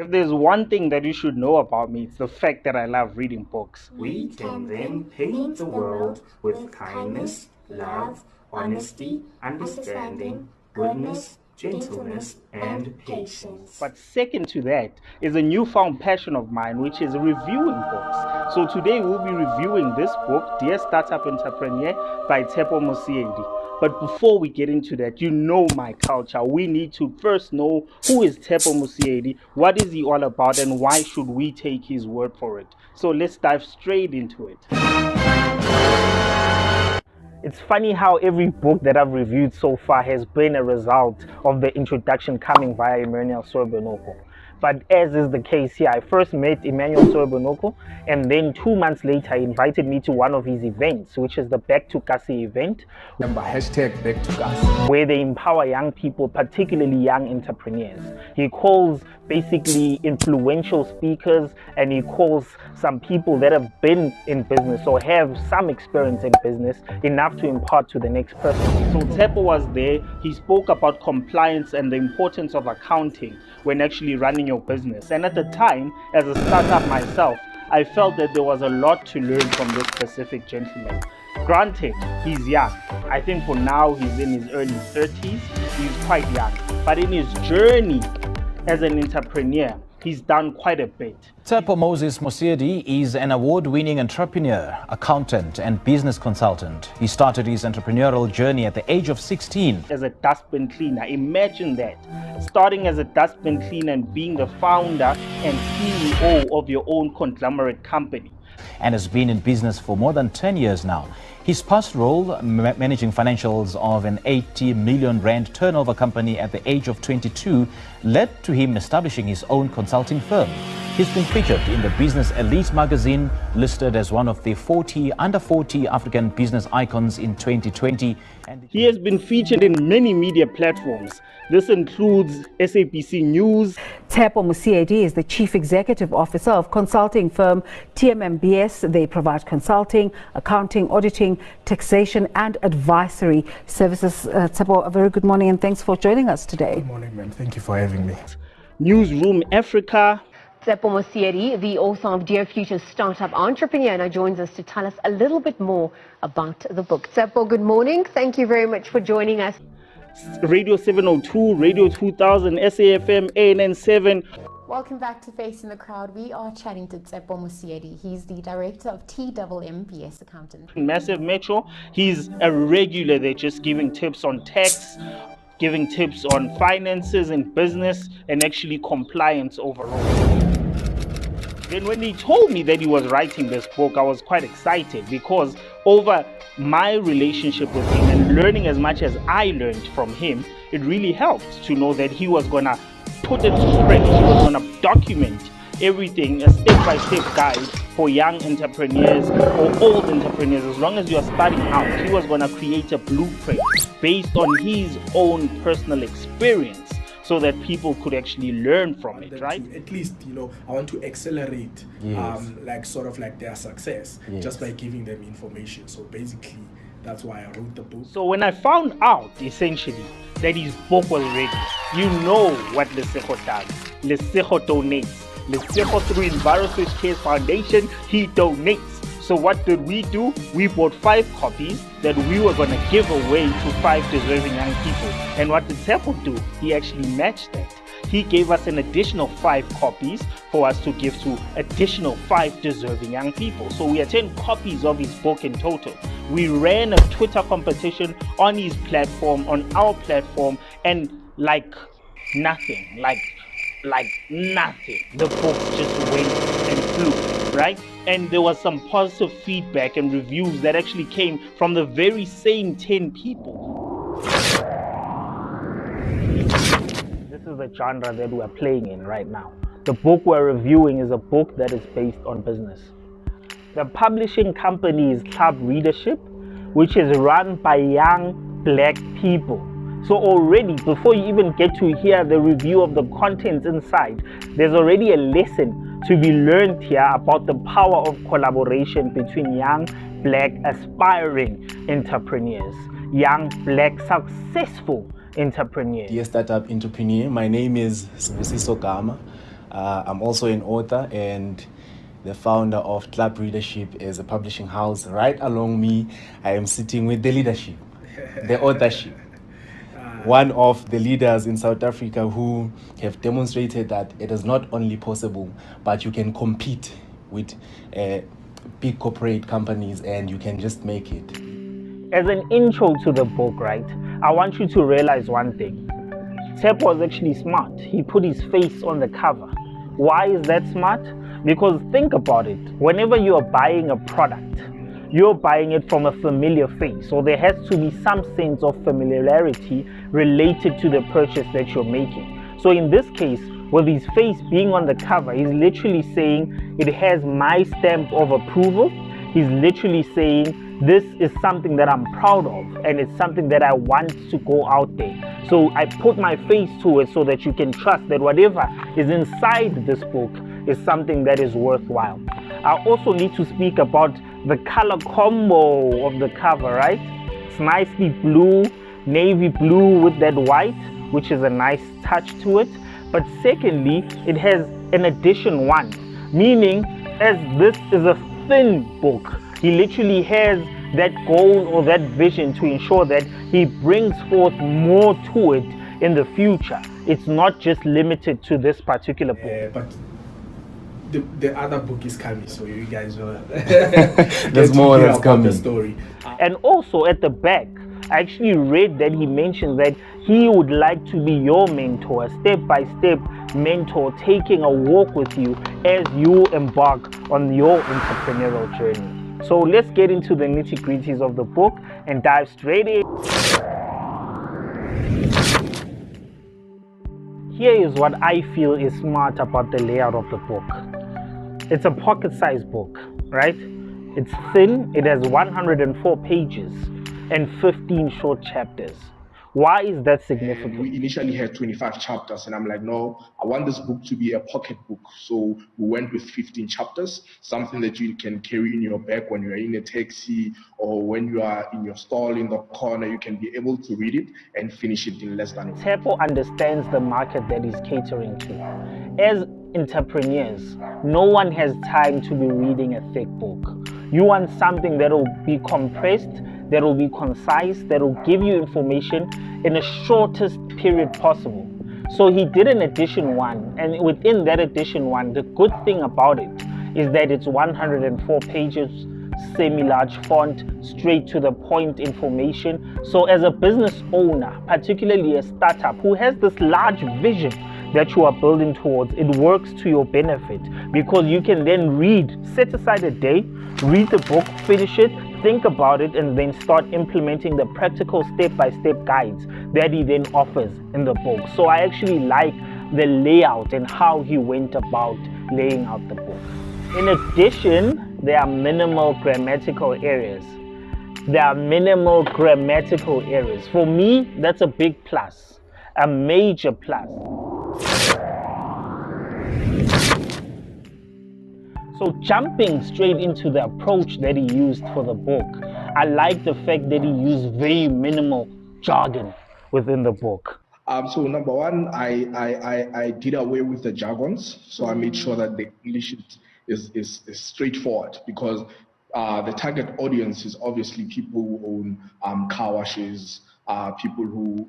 If there's one thing that you should know about me, it's the fact that I love reading books. We can then paint the world with kindness, love, honesty, understanding, goodness, gentleness, and patience. But second to that is a newfound passion of mine, which is reviewing books. So today we'll be reviewing this book, Dear Startup Entrepreneur by Tshepo Mosiedi. But before we get into that, you know my culture. We need to first know who is Tshepo Mosiedi, what is he all about, and why should we take his word for it. So let's dive straight into it. It's funny how every book that I've reviewed so far has been a result of the introduction coming via 𝐿𝐼𝐻𝐼𝐻. But as is the case here, I first met 𝐿𝐼𝐻𝐼𝐻, and then 2 months later he invited me to one of his events, which is the Back to Kasi event. Remember, #BackToKasi, where they empower young people, particularly young entrepreneurs. He calls basically influential speakers, and he calls some people that have been in business or have some experience in business enough to impart to the next person. So Tshepo was there. He spoke about compliance and the importance of accounting when actually running your business. And at the time, as a startup myself, I felt that there was a lot to learn from this specific gentleman. Granted, he's young. I think for now he's in his early 30s. He's quite young. But in his journey as an entrepreneur, he's done quite a bit. Tshepo Mosiedi is an award-winning entrepreneur, accountant, and business consultant. He started his entrepreneurial journey at the age of 16. As a dustbin cleaner, imagine that. Starting as a dustbin cleaner and being the founder and CEO of your own conglomerate company. And has been in business for more than 10 years now. His past role, managing financials of an 80 million rand turnover company at the age of 22, led to him establishing his own consulting firm. He's been featured in the Business Elite magazine, listed as one of the under 40 African business icons in 2020. And he has been featured in many media platforms. This includes SABC News. Tshepo Mosiedi is the Chief Executive Officer of consulting firm TMMBS. They provide consulting, accounting, auditing, taxation and advisory services. Tshepo, a very good morning and thanks for joining us today. Good morning, ma'am. Thank you for having me. Newsroom Africa. Tshepo Mosiedi, the author of Dear Future Startup Entrepreneur, now joins us to tell us a little bit more about the book. Tshepo, good morning. Thank you very much for joining us. Radio 702, Radio 2000, SAFM, ANN7. Welcome back to Face in the Crowd. We are chatting to Tshepo Mosiedi. He's the director of TMMBS Accountant. Massive Metro. He's a regular there, just giving tips on tax, giving tips on finances and business, and actually compliance overall. Then when he told me that he was writing this book, I was quite excited because over my relationship with him and learning as much as I learned from him, it really helped to know that he was going to put it to print. He was going to document everything, a step-by-step guide for young entrepreneurs or old entrepreneurs. As long as you are starting out, he was going to create a blueprint based on his own personal experience, so that people could actually learn from it, right? At least, I want to accelerate, sort of their success, just by giving them information. So basically, that's why I wrote the book. So when I found out, essentially, that his book was ready, you know what Lesego does. Lesego donates. Lesego, through Enviroswitch Cares Foundation, he donates. So what did we do? We bought 5 copies that we were going to give away to 5 deserving young people. And what did Tshepo do? He actually matched that. He gave us an additional 5 copies for us to give to additional 5 deserving young people. So we had 10 copies of his book in total. We ran a Twitter competition on his platform, on our platform, and like nothing, the book just went and flew, right? And there was some positive feedback and reviews that actually came from the very same 10 people. This is the genre that we're playing in right now. The book we're reviewing is a book that is based on business. The publishing company is Club Readership, which is run by young black people. So already, before you even get to hear the review of the contents inside, there's already a lesson to be learned here about the power of collaboration between young black aspiring entrepreneurs, young black successful entrepreneurs. Dear Startup Entrepreneur, my name is Sibusiso Gama. I'm also an author and the founder of Club Readership as a publishing house. Right along me, I am sitting with the leadership, the authorship. One of the leaders in South Africa who have demonstrated that it is not only possible, but you can compete with big corporate companies and you can just make it. As an intro to the book, right, I want you to realize one thing. Tshepo was actually smart. He put his face on the cover. Why is that smart? Because think about it. Whenever you are buying a product, you're buying it from a familiar face. So there has to be some sense of familiarity related to the purchase that you're making. So in this case, with his face being on the cover, he's literally saying it has my stamp of approval. He's literally saying this is something that I'm proud of and it's something that I want to go out there. So I put my face to it so that you can trust that whatever is inside this book is something that is worthwhile. I also need to speak about the color combo of the cover, right? It's nicely blue, navy blue with that white, which is a nice touch to it. But secondly, it has an edition 1, meaning as this is a thin book, he literally has that goal or that vision to ensure that he brings forth more to it in the future. It's not just limited to this particular book. But the other book is coming, so you guys will there's more that's coming. The story. And also at the back, I actually read that he mentioned that he would like to be your mentor, a step-by-step mentor, taking a walk with you as you embark on your entrepreneurial journey. So let's get into the nitty-gritties of the book and dive straight in. Here is what I feel is smart about the layout of the book. It's a pocket-sized book, right? It's thin, it has 104 pages and 15 short chapters. Why is that significant? We initially had 25 chapters and I'm like, no, I want this book to be a pocket book. So we went with 15 chapters, something that you can carry in your bag when you're in a taxi or when you are in your stall in the corner. You can be able to read it and finish it in less than a week. Tshepo understands the market that he's catering to. As entrepreneurs, no one has time to be reading a thick book. You want something that will be compressed, that will be concise, that will give you information in the shortest period possible. So he did an edition 1, and within that edition 1, the good thing about it is that it's 104 pages, semi-large font, straight to the point information. So as a business owner, particularly a startup who has this large vision that you are building towards, it works to your benefit because you can then read, set aside a day, read the book, finish it, think about it, and then start implementing the practical step-by-step guides that he then offers in the book. So I actually like the layout and how he went about laying out the book. In addition, there are minimal grammatical errors. For me, that's a big plus, a major plus. So jumping straight into the approach that he used for the book, I like the fact that he used very minimal jargon within the book. So number one, I did away with the jargons. So I made sure that the English is straightforward because the target audience is obviously people who own car washes, people who,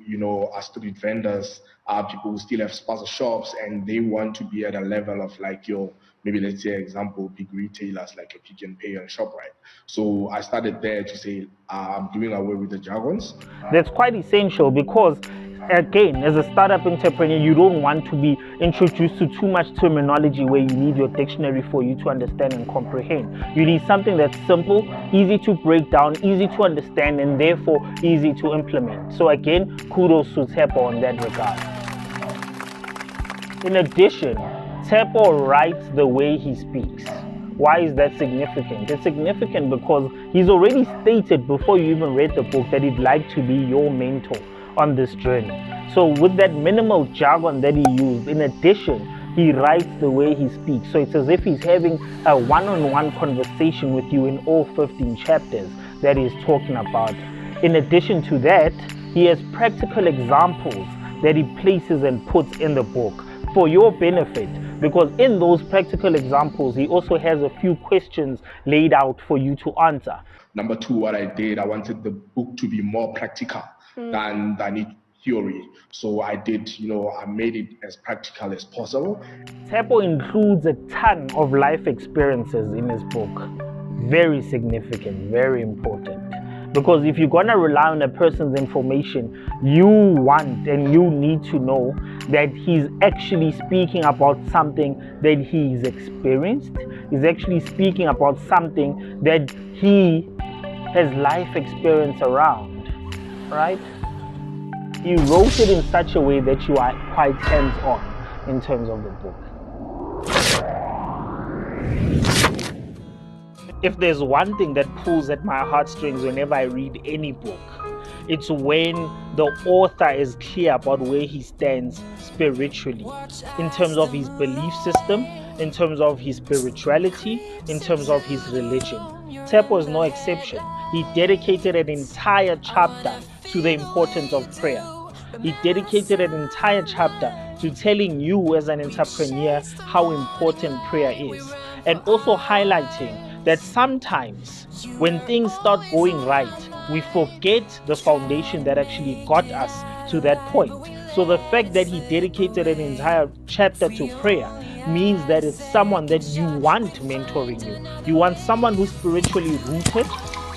are street vendors, people who still have spaza shops, and they want to be at a level of like maybe let's say example, big retailers like a Pick n Pay and ShopRite. So I started there to say I'm doing away with the jargons. That's quite essential because again, as a startup entrepreneur, you don't want to be introduced to too much terminology where you need your dictionary for you to understand and comprehend. You need something that's simple, easy to break down, easy to understand, and therefore easy to implement. So again, kudos to Tshepo in that regard. In addition, Tshepo writes the way he speaks. Why is that significant? It's significant because he's already stated before you even read the book that he'd like to be your mentor on this journey. So with that minimal jargon that he used, in addition, he writes the way he speaks. So it's as if he's having a one-on-one conversation with you in all 15 chapters that he's talking about. In addition to that, he has practical examples that he places and puts in the book for your benefit. because in those practical examples, he also has a few questions laid out for you to answer. Number two, what I did, I wanted the book to be more practical than it theory. So I did, I made it as practical as possible. Tshepo includes a ton of life experiences in his book. Very significant, very important. Because if you're going to rely on a person's information, you want and you need to know that he's actually speaking about something that he's experienced. He's actually speaking about something that he has life experience around, right? He wrote it in such a way that you are quite hands-on in terms of the book. If there's one thing that pulls at my heartstrings whenever I read any book, it's when the author is clear about where he stands spiritually, in terms of his belief system, in terms of his spirituality, in terms of his religion. Tshepo is no exception. He dedicated an entire chapter to the importance of prayer. He dedicated an entire chapter to telling you as an entrepreneur how important prayer is, and also highlighting that sometimes when things start going right, we forget the foundation that actually got us to that point. So the fact that he dedicated an entire chapter to prayer means that it's someone that you want mentoring you. You want someone who's spiritually rooted.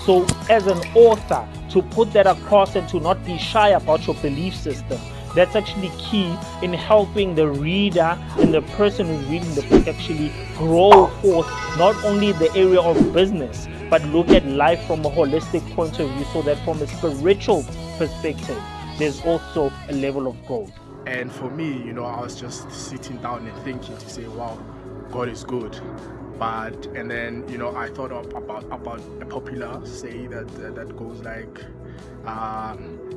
So as an author, to put that across and to not be shy about your belief system, that's actually key in helping the reader and the person who's reading the book actually grow forth, not only in the area of business, but look at life from a holistic point of view, so that from a spiritual perspective, there's also a level of growth. And for me, I was just sitting down and thinking to say, wow, God is good. And then, I thought about a popular saying that goes like,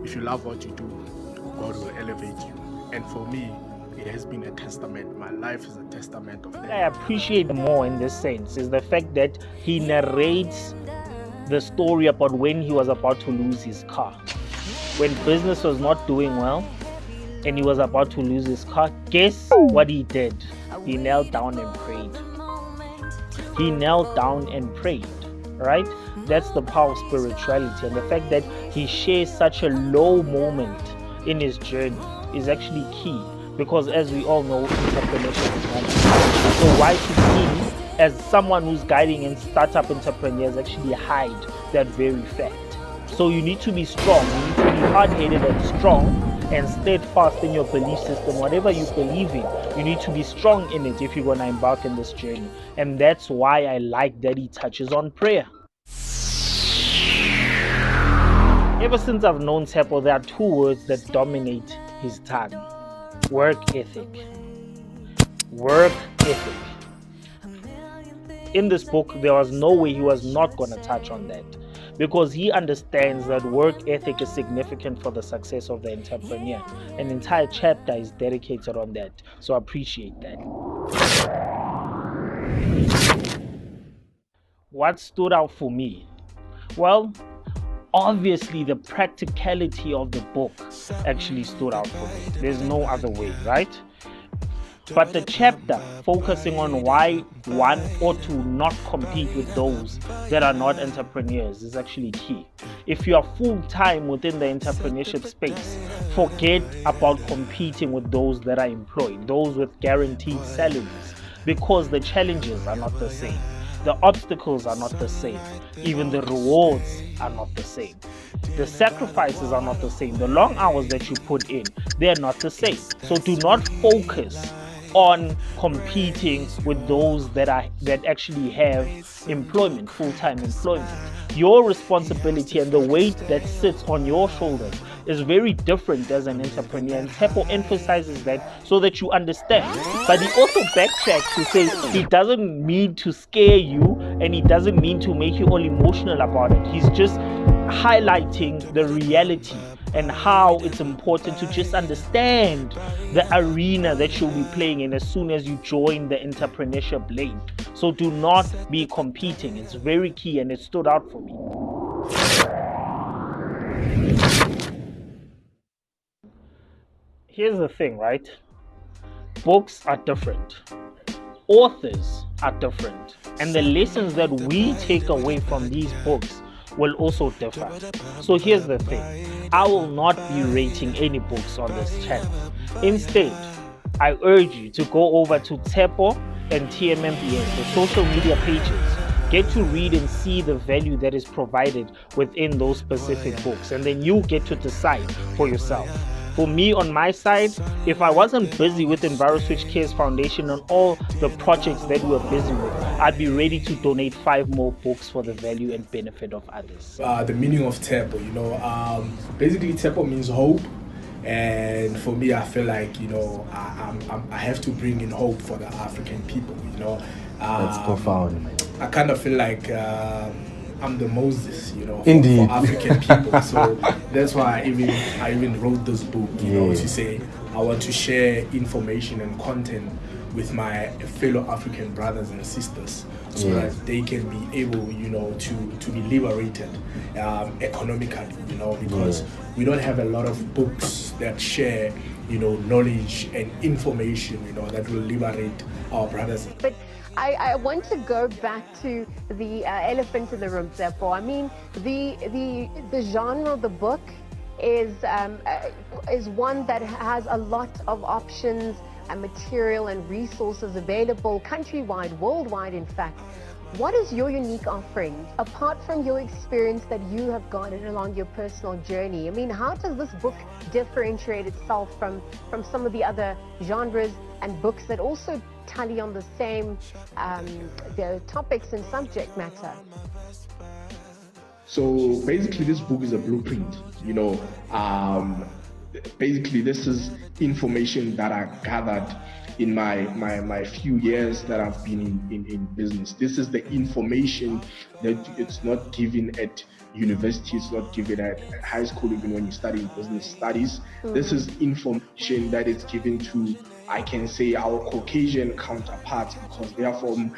if you love what you do, God will elevate you. And for me, it has been a testament. My life is a testament of that. What I appreciate more in this sense is the fact that he narrates the story about when he was about to lose his car. When business was not doing well and he was about to lose his car, guess what he did? He knelt down and prayed. He knelt down and prayed, right? That's the power of spirituality, and the fact that he shares such a low moment in his journey is actually key, because as we all know, entrepreneurship is not easy. So why should he, as someone who's guiding in startup entrepreneurs, actually hide that very fact? So you need to be strong, you need to be hard-headed and strong and steadfast in your belief system. Whatever you believe in, you need to be strong in it if you're going to embark on this journey. And that's why I like that he touches on prayer. Ever since I've known Tshepo, there are two words that dominate his tongue: work ethic. Work ethic. In this book, there was no way he was not going to touch on that, because he understands that work ethic is significant for the success of the entrepreneur. An entire chapter is dedicated on that, so I appreciate that. What stood out for me? Well, obviously the practicality of the book actually stood out for me. There's no other way, right? But the chapter focusing on why one ought to not compete with those that are not entrepreneurs is actually key. If you are full-time within the entrepreneurship space, forget about competing with those that are employed, those with guaranteed salaries, because the challenges are not the same. The obstacles are not the same. Even the rewards are not the same. The sacrifices are not the same. The long hours that you put in, they are not the same. So do not focus on competing with those that actually have employment, full-time employment. Your responsibility and the weight that sits on your shoulders is very different as an entrepreneur, and Tshepo emphasizes that so that you understand. But he also backtracks to say he doesn't mean to scare you, and he doesn't mean to make you all emotional about it. He's just highlighting the reality and how it's important to just understand the arena that you'll be playing in as soon as you join the entrepreneurship lane. So do not be competing. It's very key, and it stood out for me. Here's the thing, right? Books are different. authors are different, and the lessons that we take away from these books will also differ. So here's the thing, I will not be rating any books on this channel. Instead, I urge you to go over to Tshepo and TMMBS, the social media pages. Get to read and see the value that is provided within those specific books, and then you get to decide for yourself. For me, on my side, if I wasn't busy with 𝐌𝐿𝐼𝐻 Foundation and all the projects that we're busy with, I'd be ready to donate 5 more books for the value and benefit of others. The meaning of Tshepo, basically Tshepo means hope. And for me, I feel like, I have to bring in hope for the African people, That's profound. I kind of feel like I'm the Moses, Indeed. for African people. So that's why I even wrote this book, to say I want to share information and content with my fellow African brothers and sisters, so that they can be able, to be liberated economically, because we don't have a lot of books that share, knowledge and information, that will liberate our brothers. But I want to go back to the elephant in the room, Tshepo. I mean, the genre of the book is one that has a lot of options and material and resources available countrywide, worldwide, in fact. What is your unique offering, apart from your experience that you have gotten along your personal journey? I mean, how does this book differentiate itself from some of the other genres and books that also tally on the same the topics and subject matter? So basically this book is a blueprint, basically this is information that I gathered in my few years that I've been in business. This is the information that it's not given at university, it's not given at high school, even when you study business studies. This is information that is given to, I can say, our Caucasian counterparts, because they are from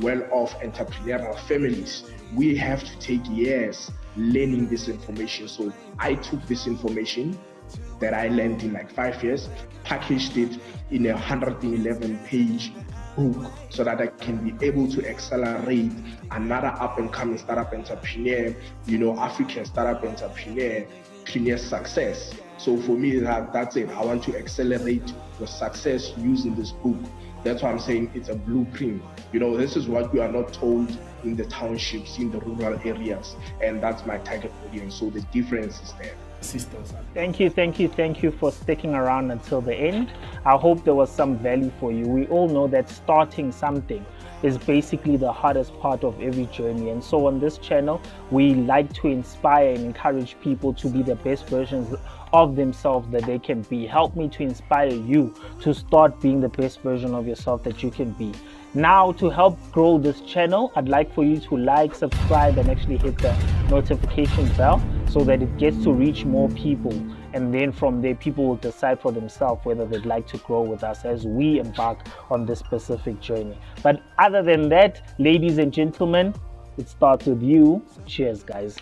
well-off entrepreneurial families. We have to take years learning this information. So I took this information that I learned in like 5 years, packaged it in a 111-page book, so that I can be able to accelerate another up-and-coming startup entrepreneur, African startup entrepreneur success. So for me, that's it. I want to accelerate your success using this book. That's why I'm saying it's a blueprint. This is what we are not told in the townships, in the rural areas, and that's my target audience. So the difference is there. Sisters. Thank you for sticking around until the end. I hope there was some value for you. We all know that starting something is basically the hardest part of every journey, and so on this channel we like to inspire and encourage people to be the best versions of themselves that they can be. Help me to inspire you to start being the best version of yourself that you can be. Now, to help grow this channel, I'd like for you to like, subscribe, and actually hit the notification bell so that it gets to reach more people. And then from there, people will decide for themselves whether they'd like to grow with us as we embark on this specific journey. But other than that, ladies and gentlemen, it starts with you. Cheers, guys.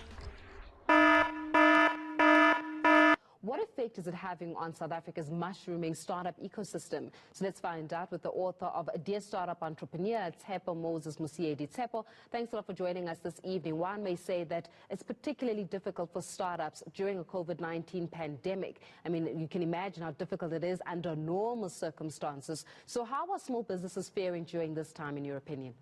What effect is it having on South Africa's mushrooming startup ecosystem? So let's find out with the author of Dear Startup Entrepreneur, Tshepo Mosiedi. Tshepo, thanks a lot for joining us this evening. One may say that it's particularly difficult for startups during a COVID-19 pandemic. I mean, you can imagine how difficult it is under normal circumstances. So how are small businesses faring during this time, in your opinion?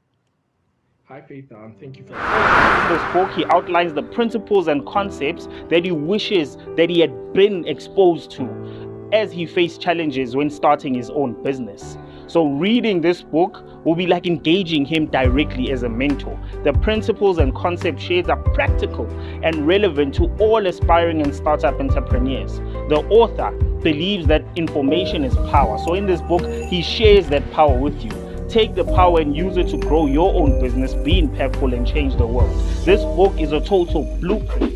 Hi, Faith. Thank you for this book. He outlines the principles and concepts that he wishes that he had been exposed to as he faced challenges when starting his own business. So reading this book will be like engaging him directly as a mentor. The principles and concepts shared are practical and relevant to all aspiring and startup entrepreneurs. The author believes that information is power. So in this book, he shares that power with you. Take the power and use it to grow your own business, be impactful, and change the world. This book is a total blueprint.